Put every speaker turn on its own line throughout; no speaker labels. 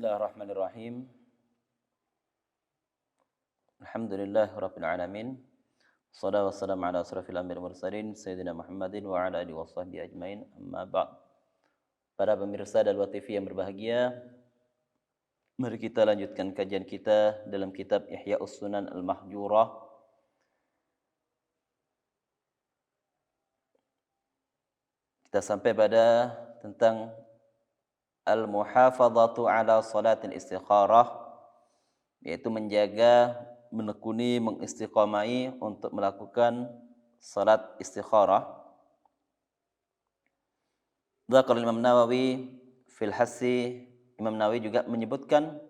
Bismillahirrahmanirrahim. Alhamdulillahirabbil alamin. Wassalatu wassalamu ala asrofil anbiya'i wal mursalin sayyidina Muhammadin wa ala alihi washabbihi ajmain. Amma ba'd. Para pemirsa Dalwa TV yang berbahagia, mari kita lanjutkan kajian kita dalam kitab Ihya'us Sunan Al-Mahjurah. Kita sampai pada tentang al-muhafadzatu ala salatil istikharah, yaitu menjaga, menekuni, mengistiqamai untuk melakukan salat istikharah. Dzakar Imam Nawawi fil Hassi, Imam Nawawi juga menyebutkan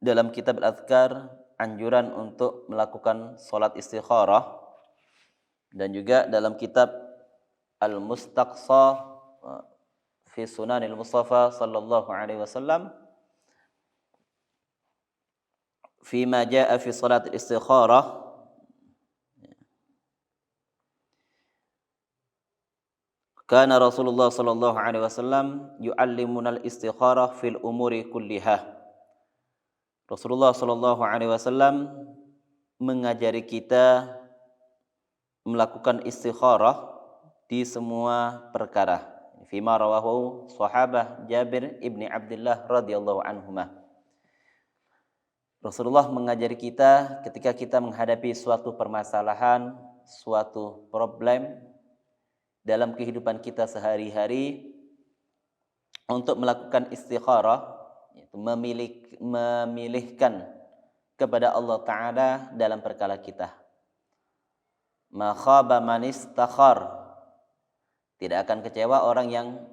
dalam kitab Al-Adhkar anjuran untuk melakukan salat istikharah, dan juga dalam kitab Al-Mustaqsa fi Sunanil Mustafa sallallahu alaihi wasallam fi ma jaa fi salat istikharah. Kana Rasulullah sallallahu alaihi wasallam yu'allimuna al-istikharah fil umuri kulliha. Rasulullah sallallahu alaihi wasallam mengajari kita melakukan istikharah di semua perkara. Fima rawahu sahabah Jabir ibni Abdullah radhiyallahu anhuma. Rasulullah mengajari kita ketika kita menghadapi suatu permasalahan, suatu problem dalam kehidupan kita sehari-hari, untuk melakukan istikharah, yaitu memilihkan kepada Allah Ta'ala dalam perkara kita. Ma khaba man istakhar. Tidak akan kecewa orang yang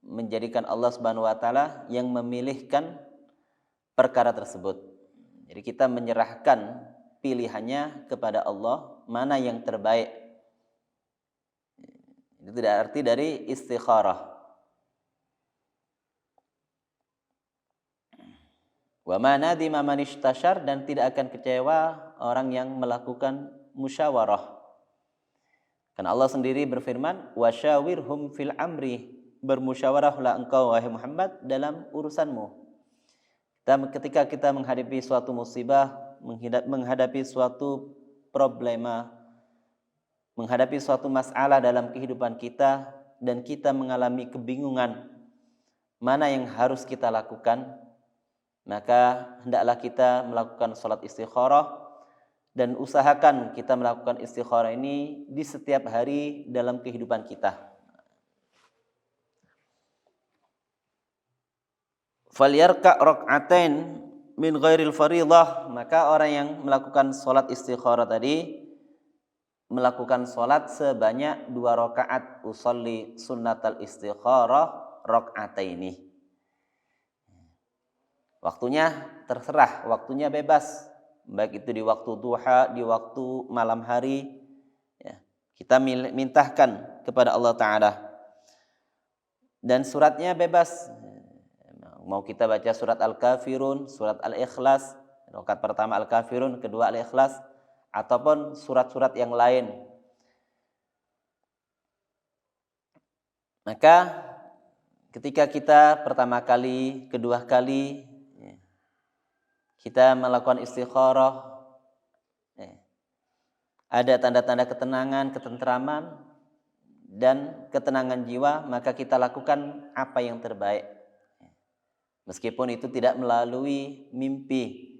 menjadikan Allah Subhanahu wa taala yang memilihkan perkara tersebut. Jadi kita menyerahkan pilihannya kepada Allah, mana yang terbaik. Itu tidak arti dari istikharah. Wa ma nadima man istashar, dan tidak akan kecewa orang yang melakukan musyawarah. Karena Allah sendiri berfirman, wasyawirhum fil amri, bermusyawarahlah engkau wahai Muhammad dalam urusanmu. Ketika kita menghadapi suatu musibah, menghadapi suatu problema, menghadapi suatu masalah dalam kehidupan kita, dan kita mengalami kebingungan mana yang harus kita lakukan, maka hendaklah kita melakukan salat istikharah. Dan usahakan kita melakukan istikharah ini di setiap hari dalam kehidupan kita. Falyarka' rak'atain min ghairil fariḍah, maka orang yang melakukan salat istikharah tadi melakukan salat sebanyak 2 rakaat. Usolli sunnatal istikharah rak'ataini. Waktunya terserah, waktunya bebas. Baik itu di waktu duha, di waktu malam hari, ya, kita mintahkan kepada Allah Ta'ala. Dan suratnya bebas. Mau kita baca surat Al-Kafirun, surat Al-Ikhlas, rakaat pertama Al-Kafirun, kedua Al-Ikhlas, ataupun surat-surat yang lain. Maka ketika kita pertama kali, kedua kali kita melakukan istikharah, ada tanda-tanda ketenangan, ketentraman, dan ketenangan jiwa, maka kita lakukan apa yang terbaik. Meskipun itu tidak melalui mimpi,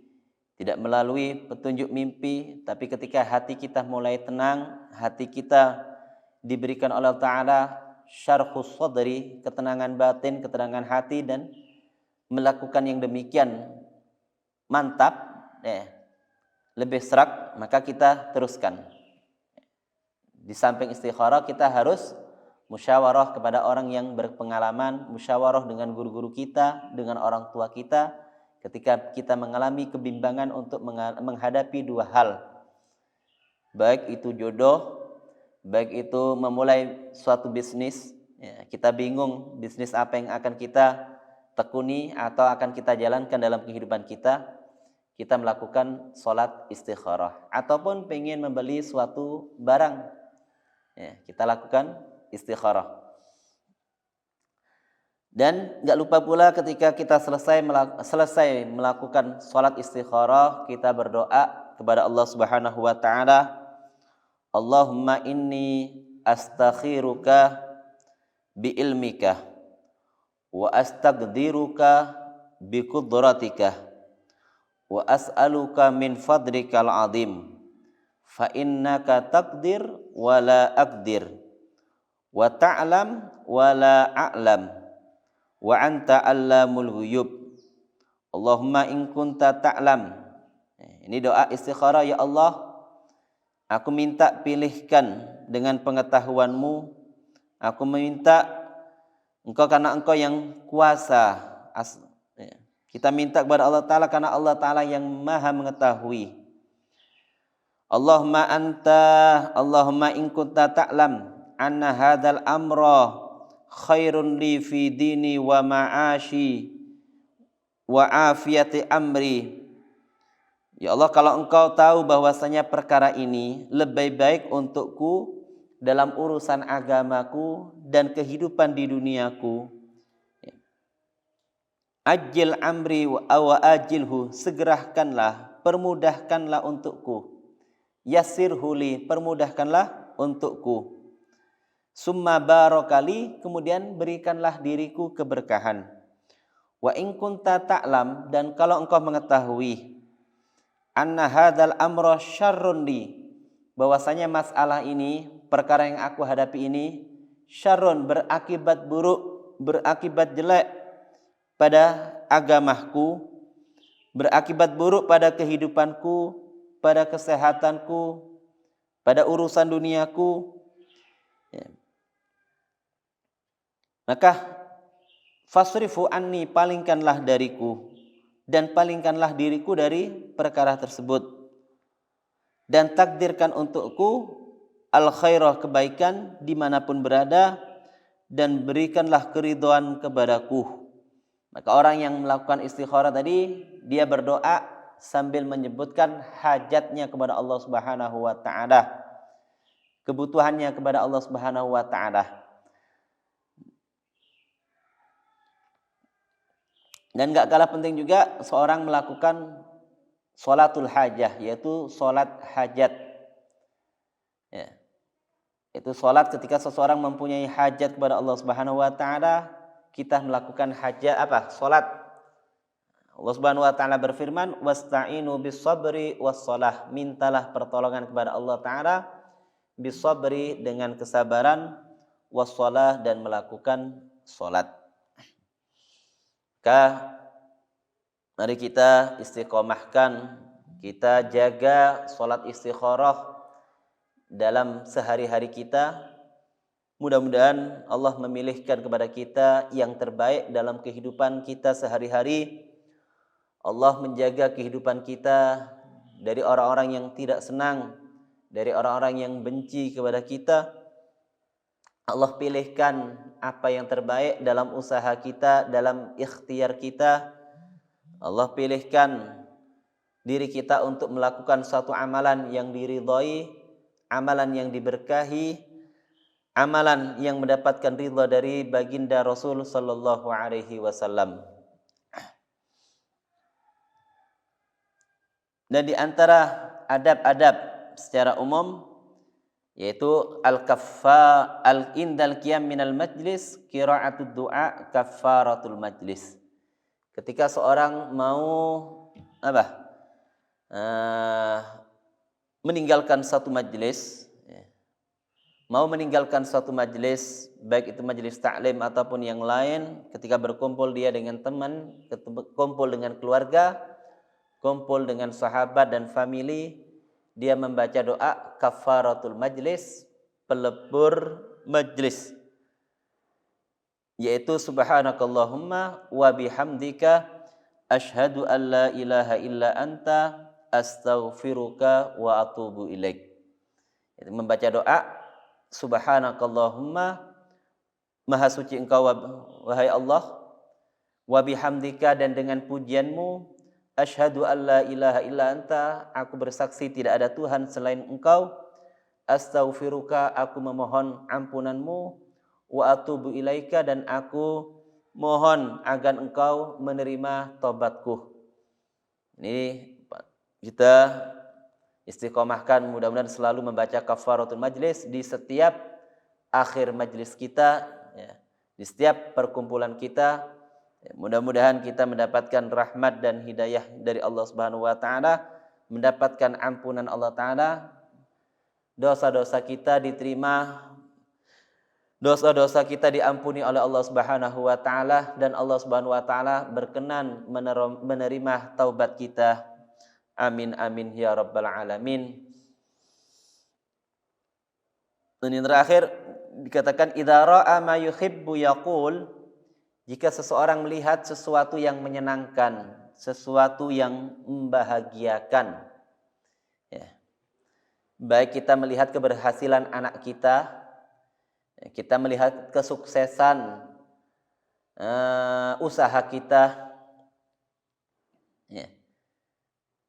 tidak melalui petunjuk mimpi, tapi ketika hati kita mulai tenang, hati kita diberikan oleh Allah Ta'ala syarhus sadri, ketenangan batin, ketenangan hati, dan melakukan yang demikian mantap, lebih serak, maka kita teruskan. Di samping istikharah, kita harus musyawarah kepada orang yang berpengalaman, musyawarah dengan guru-guru kita, dengan orang tua kita, ketika kita mengalami kebimbangan untuk menghadapi 2 hal. Baik itu jodoh, baik itu memulai suatu bisnis, kita bingung bisnis apa yang akan kita tekuni atau akan kita jalankan dalam kehidupan kita, kita melakukan salat istikharah. Ataupun pengen membeli suatu barang, kita lakukan istikharah. Dan nggak lupa pula ketika kita selesai melakukan sholat istikharah, kita berdoa kepada Allah Subhanahu wa taala, Allahumma inni astakhiruka bi ilmika wa astaqdiruka bi qudratika wa as'aluka min fadlikal azim fa innaka taqdir wa la aqdir wa ta'lam wa la a'lam wa anta allamul ghuyub. Allahumma in kunta ta'lam. Ini doa istikharah, ya Allah, aku minta pilihkan dengan pengetahuanmu. Aku meminta Engkau karena Engkau yang kuasa. Kita minta kepada Allah Ta'ala karena Allah Ta'ala yang maha mengetahui. Allahumma in kunta ta'lam anna hadzal amra khairun li fi dini wa ma'ashi wa afiyati amri. Ya Allah, kalau Engkau tahu bahwasanya perkara ini lebih baik untukku dalam urusan agamaku dan kehidupan di duniaku, ajil amri wa ajilhu, segerakanlah, permudahkanlah untukku, yassirhu li, permudahkanlah untukku, summa barakali, kemudian berikanlah diriku keberkahan. Wa in kunta ta'lam, dan kalau engkau mengetahui, anna hadzal amra syarrun li, bahwasanya masalah ini, perkara yang aku hadapi ini, syarrun, berakibat buruk, berakibat jelek pada agamaku, berakibat buruk pada kehidupanku, pada kesehatanku, pada urusan duniaku, ya, maka fasrifu anni, palingkanlah dariku, dan palingkanlah diriku dari perkara tersebut, dan takdirkan untukku al khairah, kebaikan dimanapun berada, dan berikanlah keridhaan kepadaku. Maka orang yang melakukan istikharah tadi, dia berdoa sambil menyebutkan hajatnya kepada Allah Subhanahu wa taala, kebutuhannya kepada Allah Subhanahu wa taala. Dan gak kalah penting juga seorang melakukan sholatul hajah, yaitu sholat hajat. Ya. Itu sholat ketika seseorang mempunyai hajat kepada Allah Subhanahu wa taala, kita melakukan hajat apa? Sholat. Allah Subhanahu wa taala berfirman, wasta'inu bis-sabri was-shalah, mintalah pertolongan kepada Allah taala bis-sabri, dengan kesabaran, was-shalah, dan melakukan sholat. Maka mari kita istiqomahkan, kita jaga sholat istikharah dalam sehari-hari kita. Mudah-mudahan Allah memilihkan kepada kita yang terbaik dalam kehidupan kita sehari-hari. Allah menjaga kehidupan kita dari orang-orang yang tidak senang, dari orang-orang yang benci kepada kita. Allah pilihkan apa yang terbaik dalam usaha kita, dalam ikhtiar kita. Allah pilihkan diri kita untuk melakukan suatu amalan yang diridhai, amalan yang diberkahi, amalan yang mendapatkan ridha dari baginda Rasul sallallahu alaihi wasallam. Dan di antara adab-adab secara umum, yaitu indal qiyam minal majlis qira'atud du'a kaffaratul majlis. Ketika seorang mau meninggalkan satu majlis, baik itu majlis taklim ataupun yang lain, ketika berkumpul dia dengan teman, kumpul dengan keluarga, kumpul dengan sahabat dan family, dia membaca doa kafaratul majlis, pelebur majlis, yaitu subhanakallahumma wa bihamdika asyhadu an la ilaha illa anta astaghfiruka wa atubu ilaik. Itu membaca doa subhanakallahumma, maha suci engkau wahai Allah, wa bihamdika, dan dengan pujianmu, asyhadu an la ilaha illa anta, aku bersaksi tidak ada Tuhan selain engkau, astaghfiruka, aku memohon ampunanmu, wa atubu ilaika, dan aku mohon agar engkau menerima taubatku. Ini kita istiqomahkan, mudah-mudahan selalu membaca kafaratul majlis di setiap akhir majlis kita, ya, di setiap perkumpulan kita. Ya, mudah-mudahan kita mendapatkan rahmat dan hidayah dari Allah Subhanahu wa taala, mendapatkan ampunan Allah taala, dosa-dosa kita diterima, dosa-dosa kita diampuni oleh Allah Subhanahu wa taala, dan Allah Subhanahu wa taala berkenan menerima taubat kita. Amin amin ya rabbal alamin. Dan yang terakhir dikatakan idza ra'a ma yuhibbu yaqul, jika seseorang melihat sesuatu yang menyenangkan, sesuatu yang membahagiakan, ya. Baik kita melihat keberhasilan anak kita, kita melihat kesuksesan usaha kita, ya,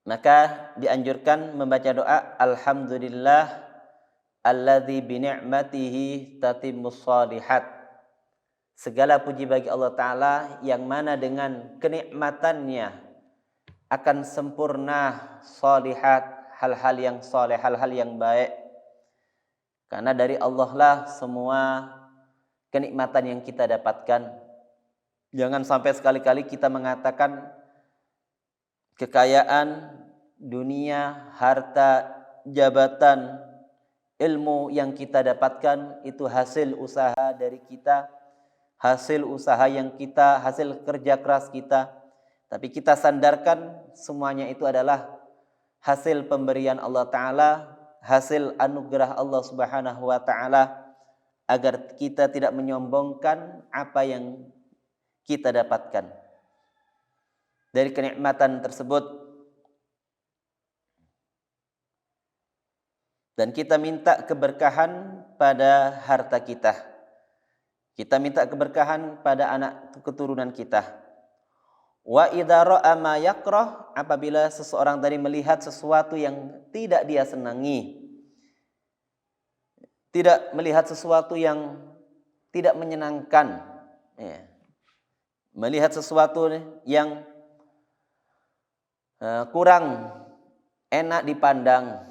maka dianjurkan membaca doa alhamdulillah alladzi bi ni'matihi tatimmus shalihat. Segala puji bagi Allah taala yang mana dengan kenikmatannya akan sempurna shalihat, hal-hal yang saleh, hal-hal yang baik. Karena dari Allah lah semua kenikmatan yang kita dapatkan. Jangan sampai sekali-kali kita mengatakan kekayaan, dunia, harta, jabatan, ilmu yang kita dapatkan itu hasil usaha dari kita, hasil usaha yang kita, hasil kerja keras kita. Tapi kita sandarkan semuanya itu adalah hasil pemberian Allah Ta'ala, hasil anugerah Allah Subhanahu wa Ta'ala, agar kita tidak menyombongkan apa yang kita dapatkan dari kenikmatan tersebut. Dan kita minta keberkahan pada harta kita. Kita minta keberkahan pada anak keturunan kita. Wa idza ra'a ma yakrah, apabila seseorang tadi melihat sesuatu yang tidak dia senangi, tidak melihat sesuatu yang tidak menyenangkan, ya. Melihat sesuatu yang kurang enak dipandang,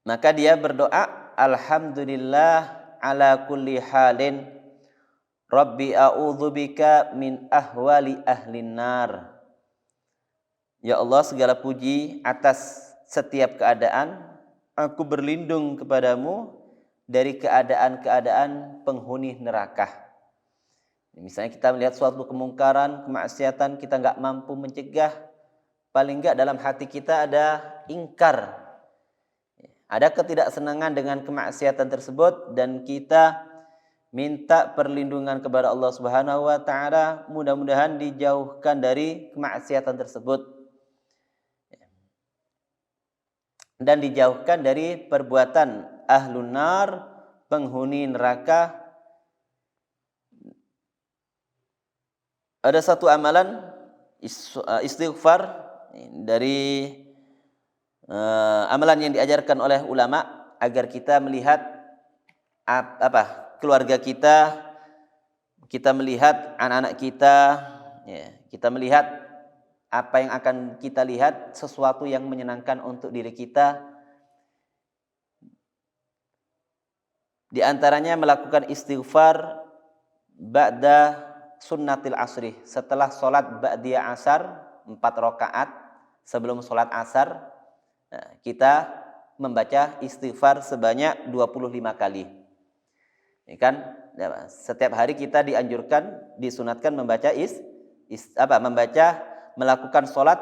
maka dia berdoa alhamdulillah ala kulli halin rabbi a'udzubika min ahwali ahlin nar. Ya Allah, segala puji atas setiap keadaan, aku berlindung kepadamu dari keadaan-keadaan penghuni neraka. Misalnya kita melihat suatu kemungkaran, kemaksiatan, kita nggak mampu mencegah, paling nggak dalam hati kita ada ingkar, ada ketidaksenangan dengan kemaksiatan tersebut, dan kita minta perlindungan kepada Allah Subhanahu wa taala, mudah-mudahan dijauhkan dari kemaksiatan tersebut dan dijauhkan dari perbuatan ahlun nar, penghuni neraka. Ada satu amalan istighfar dari amalan yang diajarkan oleh ulama agar kita melihat keluarga kita, kita melihat anak-anak kita, ya, kita melihat apa yang akan kita lihat, sesuatu yang menyenangkan untuk diri kita. Di antaranya melakukan istighfar ba'da sunnatil asri, setelah sholat ba'diyah asar 4 rakaat sebelum sholat asar. Nah, kita membaca istighfar sebanyak 25 kali. Ini kan setiap hari kita dianjurkan, disunatkan membaca melakukan sholat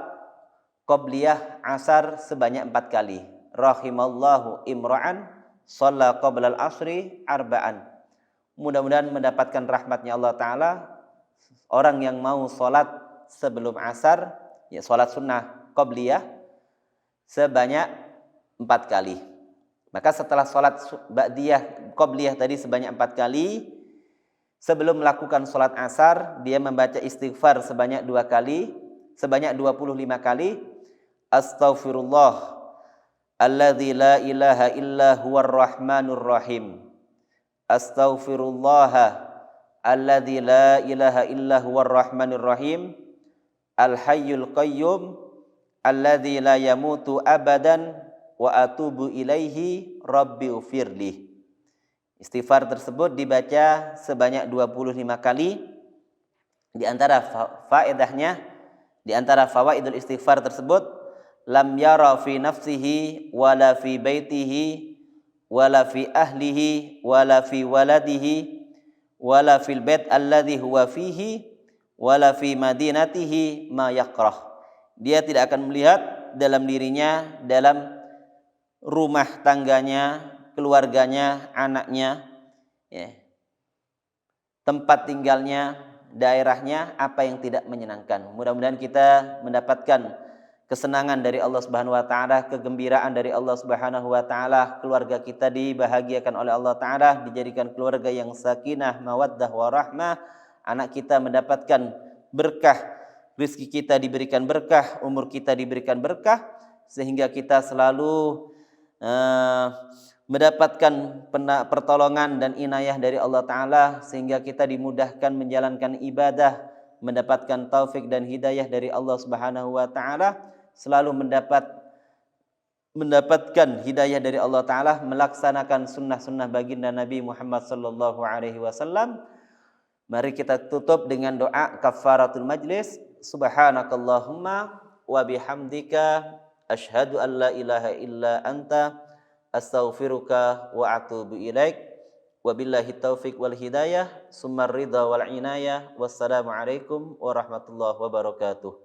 qobliyah asar sebanyak 4 kali. Rahimallahu imra'an shalla qoblal asri arba'an. Mudah-mudahan mendapatkan rahmatnya Allah Ta'ala orang yang mau sholat sebelum asar, ya, sholat sunnah qobliyah sebanyak 4 kali. Maka setelah sholat ba'diyah qobliyah tadi sebanyak 4 kali, sebelum melakukan sholat asar dia membaca istighfar sebanyak 2 kali, sebanyak 25 kali. Astaghfirullah alladzi la ilaha illa huwar rahmanur rahim, astaghfirullah alladzi la ilaha illa huwar rahmanir rahim al hayyul qayyum alladzi la yamutu abadan wa atubu ilaihi rabbi ufirli. Istighfar tersebut dibaca sebanyak 25 kali. Di antara faedahnya, di antara fawaidul istighfar tersebut, lam yara fi nafsihi wala fi baitihi wala fi ahlihi wala fi waladihi wala fil bait alladhi huwa fihi wala fi madinatihi ma yakrah. Dia tidak akan melihat dalam dirinya, dalam rumah tangganya, keluarganya, anaknya, ya, tempat tinggalnya, daerahnya, apa yang tidak menyenangkan. Mudah-mudahan kita mendapatkan kesenangan dari Allah Subhanahu wa taala, kegembiraan dari Allah Subhanahu wa taala, keluarga kita dibahagiakan oleh Allah taala, dijadikan keluarga yang sakinah, mawaddah warahmah, anak kita mendapatkan berkah, rezeki kita diberikan berkah, umur kita diberikan berkah, sehingga kita selalu mendapatkan pertolongan dan inayah dari Allah Ta'ala, sehingga kita dimudahkan menjalankan ibadah, mendapatkan taufik dan hidayah dari Allah Subhanahu wa Ta'ala, selalu mendapatkan hidayah dari Allah Ta'ala, melaksanakan sunnah-sunnah baginda Nabi Muhammad sallallahu alaihi wasallam. Mari kita tutup dengan doa kafaratul majlis. Subhanakallahumma wa bihamdika asyhadu an la ilaha illa anta astaghfiruka wa atubu ilaik. Wabillahi taufiq wal hidayah, summa ridha wal inayah. Wassalamu alaikum warahmatullahi wabarakatuh.